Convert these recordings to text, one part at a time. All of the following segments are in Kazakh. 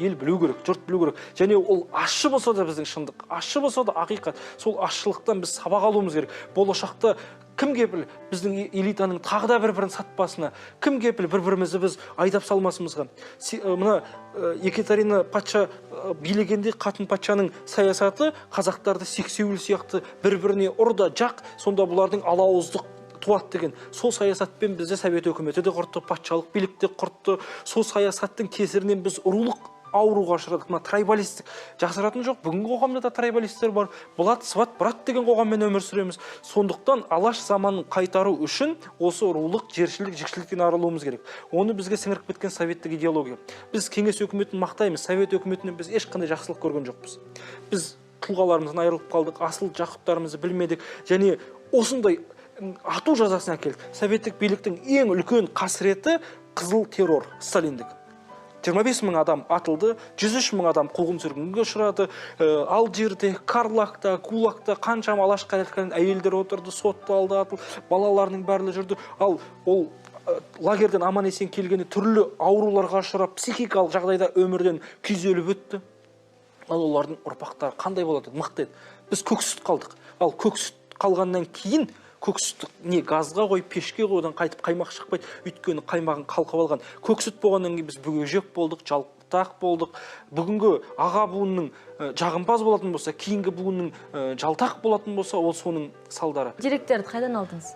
ел білу керек, жұрт білу керек. Және ол ащы болса да біздің шындық, ащы болса да ақиқат. Сол ащылықтан біз сабақ алуымыз керек. Болашақта кім кепіл біздің элитаның тағы да бір-бірін сатпасына, кім кепіл бір-бірімізді біз айдап салмасымызға. Мына Екатерина патша билегенде қатын патшаның саясаты қазақтарды сексеуіл сияқты бір-біріне ұрда жақ, сонда бұлардың алауыздық туат деген. Сол саясатпен бізді совет өкіметі де құртты, патшалық билік те құртты. Сол саясаттың кесірінен біз ұрылық ауруға ұшырадық. Мына трайбалистік жасыратын жоқ. Бүгінгі қоғамда да трайбалистер бар. Бұлат, сват, брат деген қоғаммен өмір сүреміз. Сондықтан алаш заманын қайтару үшін осы ұрылық, жершілік, жікшіліктен арылуымыз керек. Оны бізге сіңіріп кеткен советтік идеология. Біз кеңес өкіметін мақтаймыз, совет өкіметінен біз ешқандай жақсылық көрген жоқпыз. Біз тұлғаларымыздан айырылып қалдық, асыл жақұттарымызды білмедік, және осындай ату жазасына келдік. Советтік биліктің ең үлкен қасіреті қызыл террор, сталиндік. 25 мың адам атылды, 103 мың адам қуғын сүргінге ұшырады. Алжирде, Карлакта, Кулакта қаншама алаш қайраткерін әйелдер отырды, сотталды, атылды, балаларының бәрі жүрді. Ал ол лагерден аман есен келгені түрлі ауруларға ұшырап, психикалық жағдайда өмірден күйзеліп өтті. Ал олардың ұрпақтары қандай болады? Мықты еді. Біз көксүт қалдық. Ал көксүт қалғаннан кейін көксүтті не газға қойып, пешке қойдан қайтып қаймақ шықпайды. Өйткені қаймағын қалқып алған. Көксүт болғаннан кейін біз бүгежек болдық, жалпытақ болдық. Бүгінгі аға буынның жағымпаз болатын болса, кейінгі буынның жалтақ болатын болса, ол соның салдары. Деректерді қайдан алдыңыз?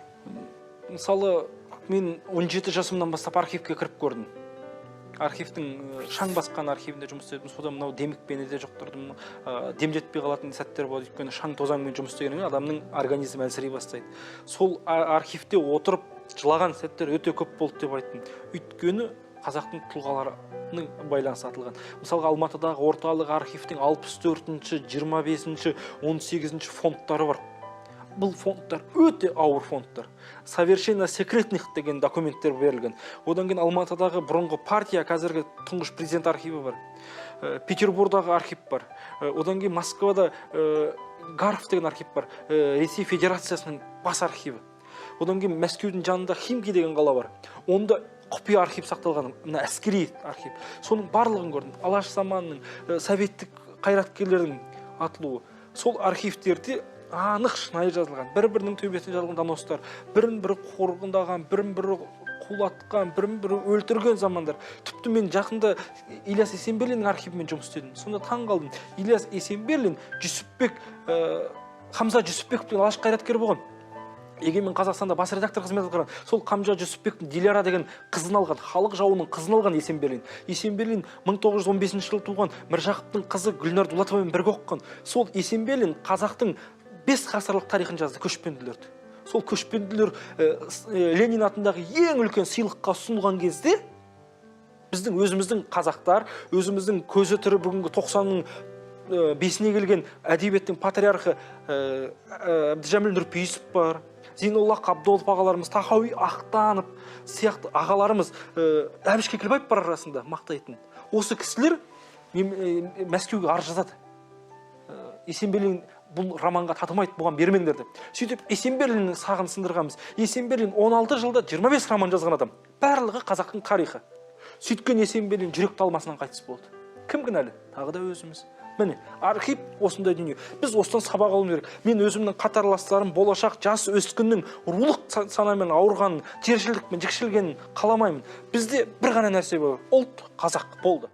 Мысалы, мен 17 жасымнан бастап архивке кіріп көрдім. Архивтің шаң басқан архивінде жұмыс істедім. Содан мынау демікпені жоқ тұрдым. Демдетпей қалатын сәттер болды. Өйткені шаң тозаңмен жұмыс істегеннен адамның организмі әлсірей бастайды. Сол архивте отырып жылаған сәттер өте көп болды деп айттым. Өйткені қазақтың тұлғаларының байланысы атылған. Мысалға Алматыдағы орталық архивтің 64-ші, 25-ші, 18-ші фондтары бар. Бұл фондтар өте ауыр фондтар. Совершенно секретных деген документтер берілген. Одан кейін Алматыдағы бұрынғы партия, қазіргі тұңғыш президент архиві бар. Петербургдағы архив бар. Одан кейін Москвада Гаров деген архив бар. Ресей Федерациясының бас архиві. Одан кейін Мәскеудің жанында Химки деген қала бар. Онда құпия архив сақталған, мына әскери архив. Соның барлығын көрдім. Алаш заманының, советтік қайраткерлердің атылуы. Сол архивтерде анық шынайы жазылған, бір-бірінің төбесіне жазылған доностар, бірін-бірі қорғындаған, бірін-бірі қулатқан, бірін-бірі өлтірген замандар. Тіпті мен жақында Ильяс Есенберлиннің архивімен жұмыс істедім. Сонда таң қалдым. Ильяс Есенберлин, Хамза Жүсіпбек деген алаш қайраткер болған. Егемен Қазақстанда бас редактор қызмет атқарған. Сол Хамза Жүсіпбектің Диляра деген қызын алған, халық жауының қызын алған Есенберлин. Есенберлин 1915 жылы туған, Міржақыптың қызы Гүлнар Дулатовамен бірге оқыған. Сол Есенберлин қазақтың 5 ғасырлық тарихын жазды, көшпенділерді. Сол көшпенділер Ленин атындағы ең үлкен сыйлыққа ұсынылған кезде біздің өзіміздің қазақтар, өзіміздің көзі тірі бүгінгі 90-ның бесіне келген әдебиеттің патриархы Әбдіжәміл Нұрпейісов бар, Зейнолла Қабдолов ағаларымыз, Тахауи Ақтанов сияқты ағаларымыз, Әбіш Кекілбаев бар арасында мақтайтын. Осы кісілер Мәскеуге арыз жазады. Есенберлин бұл романға татымайды, бұған бермеңдер деп. Сөйтіп Есенберлиннің сағын сындырғанбыз. Есенберлин 16 жылда 25 роман жазған адам. Барлығы қазақтың тарихы. Сөйткен Есенберлин жүрек талмасынан қайтыс болды. Кім кінәлі? Тағы да өзіміз. Міне, архив осындай дүние. Біз осыдан сабақ алуымыз керек. Мен өзімнің қатарластарым болашақ жас өскіннің рулық санамен ауырғанын, жершілдікпен жікшілгенін қаламаймын. Бізде бір ғана нәрсе бар. Ұлт қазақ болды.